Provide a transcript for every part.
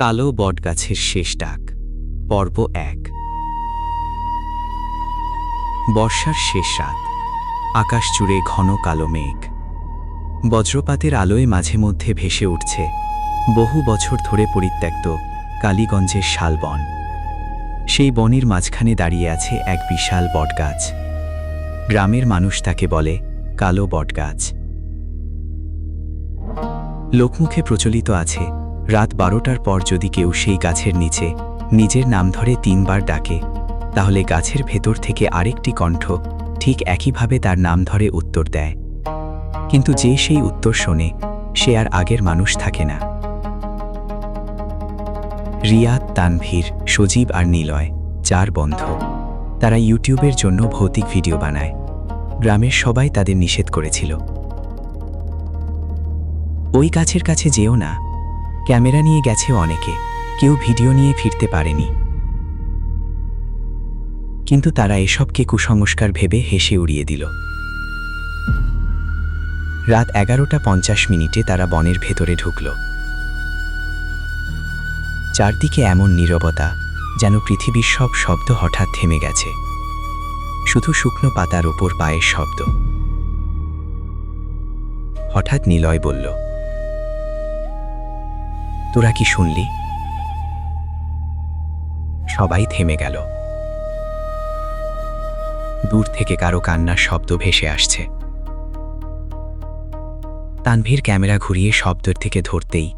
কালো বটগাছের শেষ ডাক পর্ব ১। বর্ষার শেষ রাত, আকাশ জুড়ে ঘন কালো মেঘ। বজ্রপাতের আলোয় মাঝে মধ্যে ভেসে উঠছে বহু বছর ধরে পরিত্যক্ত কালীগঞ্জের শালবন। সেই বনের মাঝখানে দাঁড়িয়ে আছে এক বিশাল বটগাছ। গ্রামের মানুষ তাকে বলে কালো বটগাছ। লোকমুখে প্রচলিত আছে, রাত ১২টার পর যদি কেউ সেই গাছের নিচে নিজের নাম ধরে ৩ বার ডাকে, তাহলে গাছের ভেতর থেকে আরেকটি কণ্ঠ ঠিক একইভাবে তার নাম ধরে উত্তর দেয়। কিন্তু যে সেই উত্তর শোনে, সে আর আগের মানুষ থাকে না। রিয়াদ, তানভীর, সজীব আর নিলয় ৪ বন্ধু। তারা ইউটিউবের জন্য ভৌতিক ভিডিও বানায়। গ্রামের সবাই তাদের নিষেধ করেছিল, ওই গাছের কাছে যেও না। ক্যামেরা নিয়ে গেছে অনেকে, কেউ ভিডিও নিয়ে ফিরতে পারেনি। কিন্তু তারা এসবকে কুসংস্কার ভেবে হেসে উড়িয়ে দিল। রাত ১১টা ৫০ তারা বনের ভেতরে ঢুকল। চারদিকে এমন নীরবতা, যেন পৃথিবীর সব শব্দ হঠাৎ থেমে গেছে। শুধু শুকনো পাতার ওপর পায়ের শব্দ। হঠাৎ নিলয় বলল, তোরা কি শুনলি? সবাই থেমে গেল। দূর থেকে কারো কান্নার শব্দ ভেসে আসছে। তানভীর ক্যামেরা ঘুরিয়ে শব্দের থেকে ধরতেই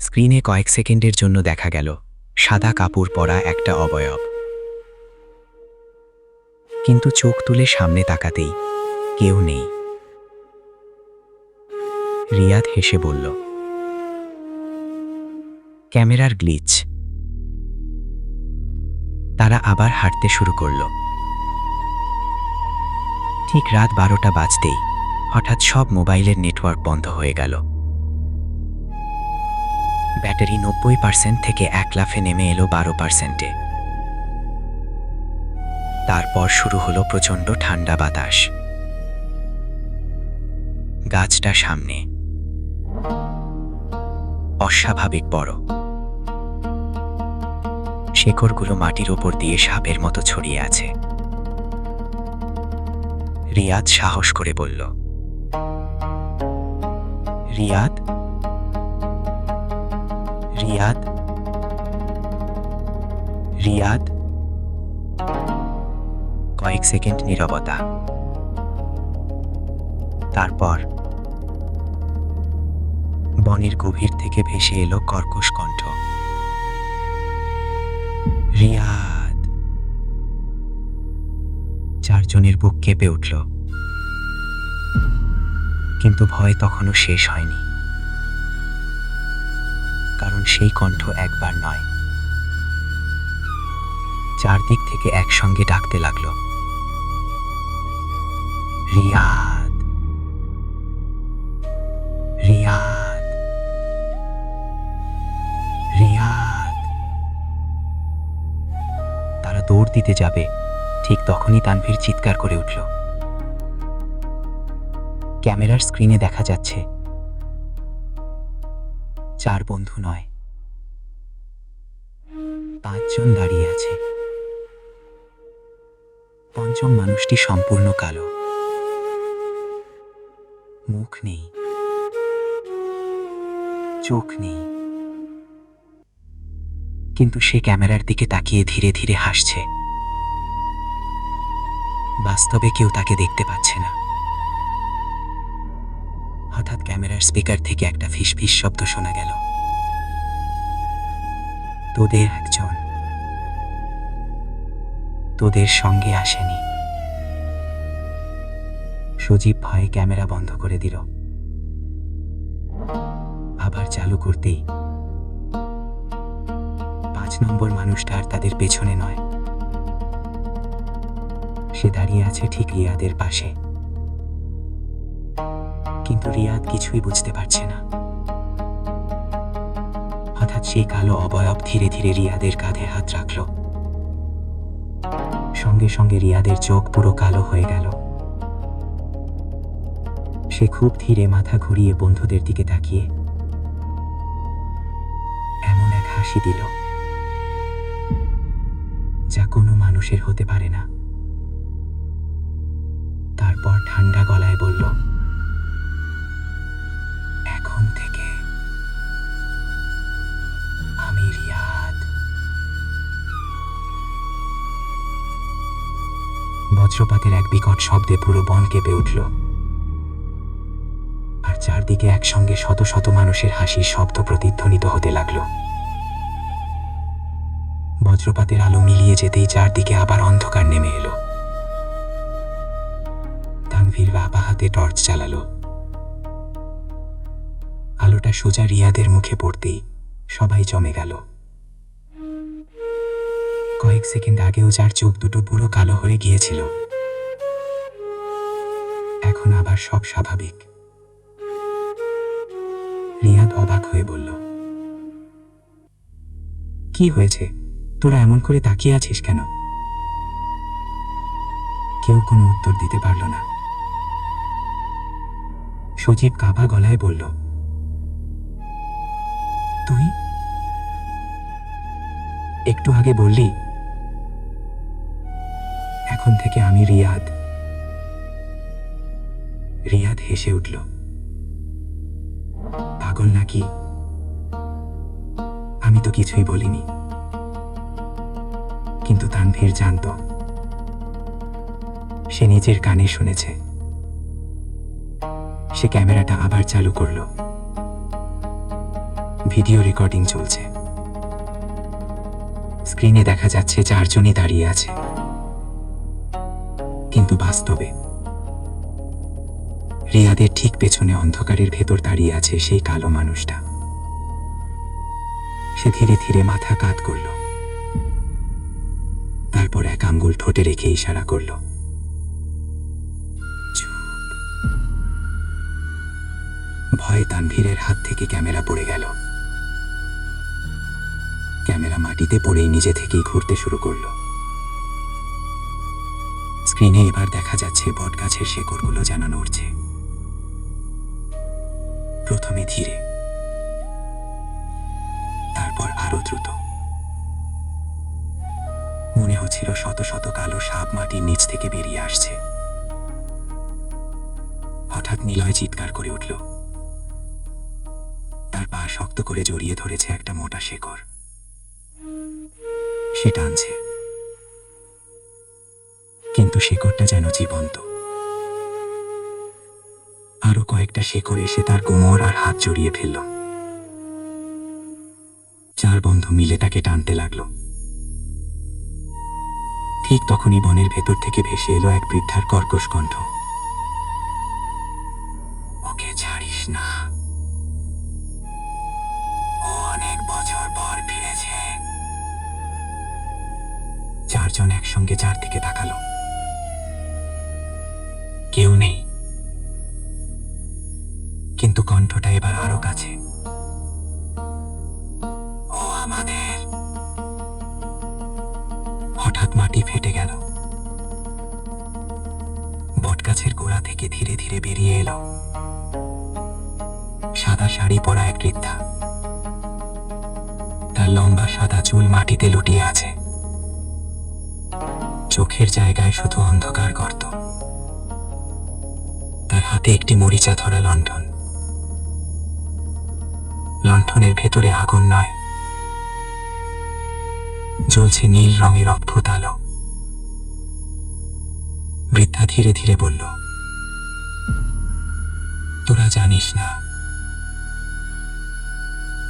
স্ক্রিনে কয়েক সেকেন্ডের জন্য দেখা গেল সাদা কাপড় পরা একটা অবয়ব। কিন্তু চোখ তুলে সামনে তাকাতেই কেউ নেই। রিয়াদ হেসে বলল, ক্যামেরার গ্লিচ। তারা আবার হাঁটতে শুরু করল। ঠিক রাত ১২টা বাজতেই হঠাৎ সব মোবাইলের নেটওয়ার্ক বন্ধ হয়ে গেল। ব্যাটারি ৯০% থেকে এক লাফে নেমে এলো ১২%-এ। তারপর শুরু হলো প্রচণ্ড ঠান্ডা বাতাস। গাছটা সামনে, অস্বাভাবিক বড়। শেকড়গুলো মাটির ওপর দিয়ে সাপের মতো ছড়িয়ে আছে। রিয়াদ সাহস করে বলল, রিয়াদ, রিয়াদ, রিয়াদ। কয়েক সেকেন্ড নীরবতা। তারপর বনের গভীর থেকে ভেসে এলো কর্কশ কণ্ঠ, রিয়াদ। চারজনের বুক কেঁপে উঠল। কিন্তু ভয় তখনও শেষ হয়নি, কারণ সেই কণ্ঠ একবার নয়, চারদিক থেকে একসঙ্গে ডাকতে লাগলো, রিয়াদ, রিয়াদ, রিয়াদ। তারা দৌড় দিতে যাবে, ঠিক তখনই তানভীর চিৎকার করে উঠল। ক্যামেরার স্ক্রিনে দেখা যাচ্ছে ৪ বন্ধু নয়, ৫ জন দাঁড়িয়ে আছে। পঞ্চম মানুষটি সম্পূর্ণ কালো, মুখ নেই, চোখ নেই, কিন্তু সে ক্যামেরার দিকে তাকিয়ে ধীরে ধীরে হাসছে। বাস্তবে কেউ তাকে দেখতে পাচ্ছে না। হঠাৎ ক্যামেরার স্পিকার থেকে একটা ফিসফিস শব্দ শোনা গেল, তোদের একজন তোদের সঙ্গে আসেনি। সজীব ভয়ে ক্যামেরা বন্ধ করে দিল। আবার চালু করতেই ৫ নম্বর মানুষটা আর তাদের পেছনে নয়, সে দাঁড়িয়ে আছে ঠিক রিয়াদের পাশে। কিন্তু রিয়াদ কিছুই বুঝতে পারছে না। হঠাৎ সেই কালো অবয়ব ধীরে ধীরে রিয়াদের কাঁধে হাত রাখল। সঙ্গে সঙ্গে রিয়াদের চোখ পুরো কালো হয়ে গেল। সে খুব ধীরে মাথা ঘুরিয়ে বন্ধুদের দিকে তাকিয়ে এমন এক হাসি হাসি দিল, যা কোনো মানুষের হতে পারে না। তারপর ঠান্ডা গলায় বলল, এখন থেকে আমি রিয়াদ। বজ্রপাতের এক বিকট শব্দে পুরো বন কেঁপে উঠল, আর চারদিকে একসঙ্গে শত শত মানুষের হাসির শব্দ প্রতিধ্বনিত হতে লাগলো। বজ্রপাতের আলো মিলিয়ে যেতেই চারদিকে আবার অন্ধকার নেমে এলো। তানভীর বাবা হাতে টর্চ চালালো। আলোটা সোজা রিয়াদের মুখে পড়তেই সবাই জমে গেল। কয়েক সেকেন্ড আগেও যার চোখ দুটো পুরো কালো হয়ে গিয়েছিল, এখন আবার সব স্বাভাবিক। রিয়াদ অবাক হয়ে বলল, কি হয়েছে? তোরা এমন করে তাকিয়ে আছিস কেন? কেউ কোনো উত্তর দিতে পারল না। সজীব কাঁপা গলায় বলল, তুই একটু আগে বললি এখন থেকে আমি রিয়াদ। রিয়াদ হেসে উঠল, পাগল নাকি? আমি তো কিছুই বলিনি। কিন্তু তানভীর জানত, সে নিজের কানে শুনেছে। সে ক্যামেরাটা আবার চালু করল। ভিডিও রেকর্ডিং চলছে। স্ক্রিনে দেখা যাচ্ছে চারজনই দাঁড়িয়ে আছে, কিন্তু বাস্তবে রিয়াদের ঠিক পেছনে অন্ধকারের ভেতর দাঁড়িয়ে আছে সেই কালো মানুষটা। সে ধীরে ধীরে মাথা কাত করল, তারপর এক আঙ্গুল ঠোঁটে রেখে ইশারা করল, চুপ। ভয়ে তানভীরের হাত থেকে ক্যামেরা পড়ে গেল। ক্যামেরা মাটিতে পড়েই নিজে থেকেই ঘুরতে শুরু করলো। স্ক্রিনে এবার দেখা যাচ্ছে বটগাছের শেকড়গুলো যেন নড়ছে, প্রথমে ধীরে, তারপর আরো দ্রুত। মনে হচ্ছিল শত শত কালো সাপ মাটির নিচ থেকে বেরিয়ে আসছে। হঠাৎ নিলয় চিৎকার করে উঠল। তার পা শক্ত করে জড়িয়ে ধরেছে একটা মোটা শেকড়। সে টানছে, কিন্তু শেকড়টা যেন জীবন্ত। আরো কয়েকটা শেকড় এসে তার কোমর আর হাত জড়িয়ে ফেলল। চার বন্ধু মিলে তাকে টানতে লাগলো। ঠিক তখনই বনের ভেতর থেকে ভেসে এলো এক বৃদ্ধার কর্কশ কণ্ঠ, ওকে ছাড়িস না, ও অনেক বছর পর ফিরেছে। চারজন একসঙ্গে চারদিকে তাকালো। কেউ নেই, কিন্তু কণ্ঠটা এবার আরো কাছে, ও আমাদের। হঠাৎ মাটি ফেটে গেল। বটগাছের গোড়া থেকে ধীরে ধীরে বেরিয়ে এলো সাদা শাড়ি পরা এক বৃদ্ধা। তার লম্বা সাদা চুল মাটিতে লুটিয়ে আছে, চোখের জায়গায় শুধু অন্ধকার গর্ত। তার হাতে একটি মরিচা ধরা লণ্ঠন। লণ্ঠনের ভেতরে আগুন নয়, জ্বলছে নীল রঙের অদ্ভুত আলো। বৃদ্ধা ধীরে ধীরে বলল, তোরা জানিস না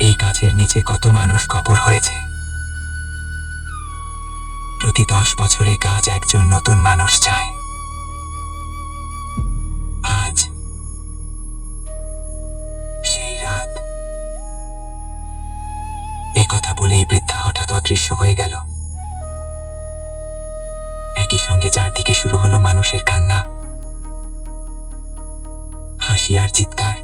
এই গাছের নিচে কত মানুষ কবর হয়েছে। প্রতি 10 বছরে গাছ একজন নতুন মানুষ চায়। আজ সেই রাত। একথা বলেই বৃদ্ধা হঠাৎ অদৃশ্য হয়ে গেল। একই সঙ্গে চারদিকে শুরু হলো মানুষের কান্না, হাসি আর চিৎকার।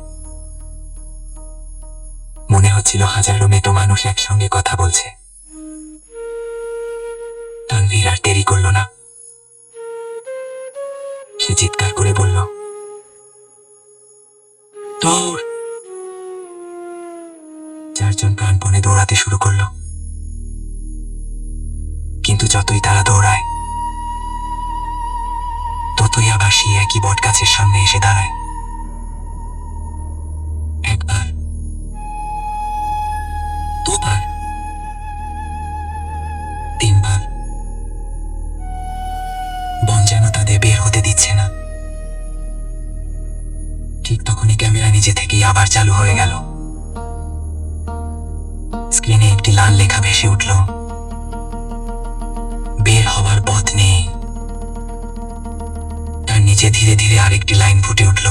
মনে হচ্ছিল হাজারো মৃত মানুষ একসঙ্গে কথা বলছে। তানভীর আর দেরি করল না। সে চিৎকার করে বলল, দৌড়। চারজন প্রাণপণে দৌড়াতে শুরু করলো। যতই তারা দৌড়ায় ততই আবার সেই একই বট গাছের সামনে এসে দাঁড়ায়। একবার, দুবার, তিনবার, বন যেন তাদের বের হতে দিচ্ছে না। ঠিক তখনই ক্যামেরা নিজে থেকেই আবার চালু হয়ে গেল। স্ক্রিনে একটি লাল লেখা ভেসে উঠল, বের হবার পথ নেই। তার নিচে ধীরে ধীরে আরেকটি লাইন ফুটে উঠল,